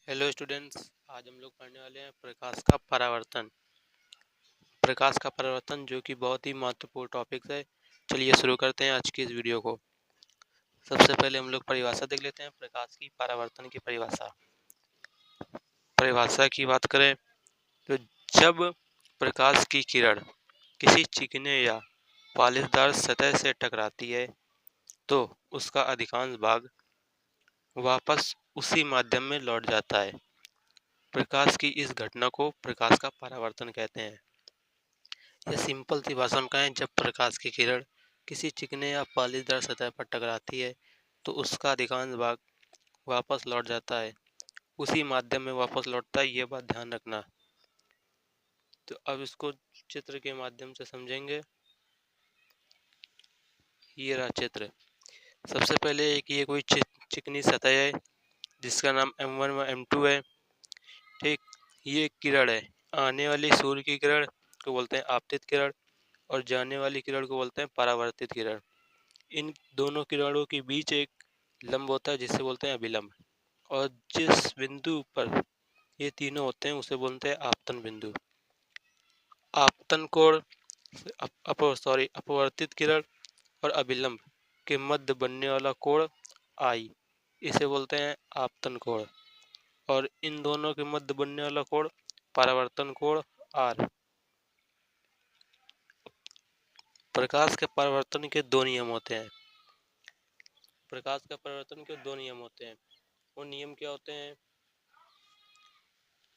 Hello students, आज हम लोग पढ़ने वाले हैं प्रकाश का परावर्तन। प्रकाश का परावर्तन जो कि बहुत ही महत्वपूर्ण टॉपिक है। चलिए शुरू करते हैं आज की इस वीडियो को। सबसे पहले हम लोग परिभाषा देख लेते हैं। प्रकाश की परावर्तन की परिभाषा की बात करें तो जब प्रकाश की किरण किसी चिकने या पालिशदार सतह से टकराती है तो उसका अधिकांश भाग वापस उसी माध्यम में लौट जाता है। प्रकाश की इस घटना को प्रकाश का परावर्तन कहते हैं। यह सिंपल सी भाषा में कहें, जब प्रकाश की किरण किसी चिकने या पालिशदार सतह पर टकराती है तो उसका अधिकांश भाग वापस लौट जाता है, उसी माध्यम में वापस लौटता है। ये बात ध्यान रखना। तो अब इसको चित्र के माध्यम से समझेंगे। ये रहा चित्र। सबसे पहले एक ये कोई चिकनी सतह है जिसका नाम M1 व M2 है। ठीक, ये किरण है। आने वाली सूर्य की किरण को बोलते हैं आपतित किरण और जाने वाली किरण को बोलते हैं परावर्तित किरण। इन दोनों किरणों के बीच एक लंब होता है जिसे बोलते हैं अभिलंब, और जिस बिंदु पर ये तीनों होते हैं उसे बोलते हैं आपतन बिंदु। आपतन कोण अपवर्तित किरण और अभिलंब के मध्य बनने वाला कोण आई, इसे बोलते हैं आपतन कोण, और इन दोनों के मध्य बनने वाला कोण परावर्तन कोण आर। प्रकाश के परावर्तन के दो नियम होते हैं। प्रकाश का परावर्तन के दो नियम होते हैं। वो नियम क्या होते हैं?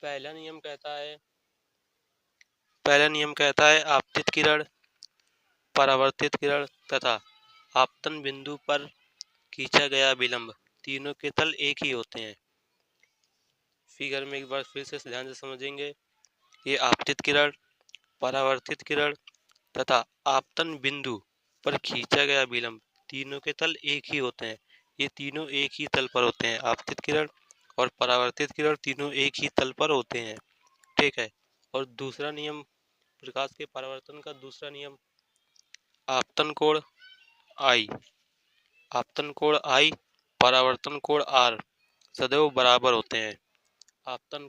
पहला नियम कहता है आपतित किरण, परावर्तित किरण तथा आपतन बिंदु पर खींचा गया विलंब, तीनों के तल एक ही होते हैं। फिगर में एक बार फिर से ध्यान से समझेंगे। ये आपतित किरण, परावर्तित किरण तथा आपतन बिंदु पर खींचा गया विलंब, तीनों के तल एक ही होते हैं। ये तीनों एक ही तल पर होते हैं। आपतित किरण और परावर्तित किरण तीनों एक ही तल पर होते हैं। ठीक है। और दूसरा नियम, प्रकाश के परावर्तन का दूसरा नियम, आपतन कोण आई, आपतन कोण आई, परावर्तन कोण आर सदैव बराबर होते हैं। आपतन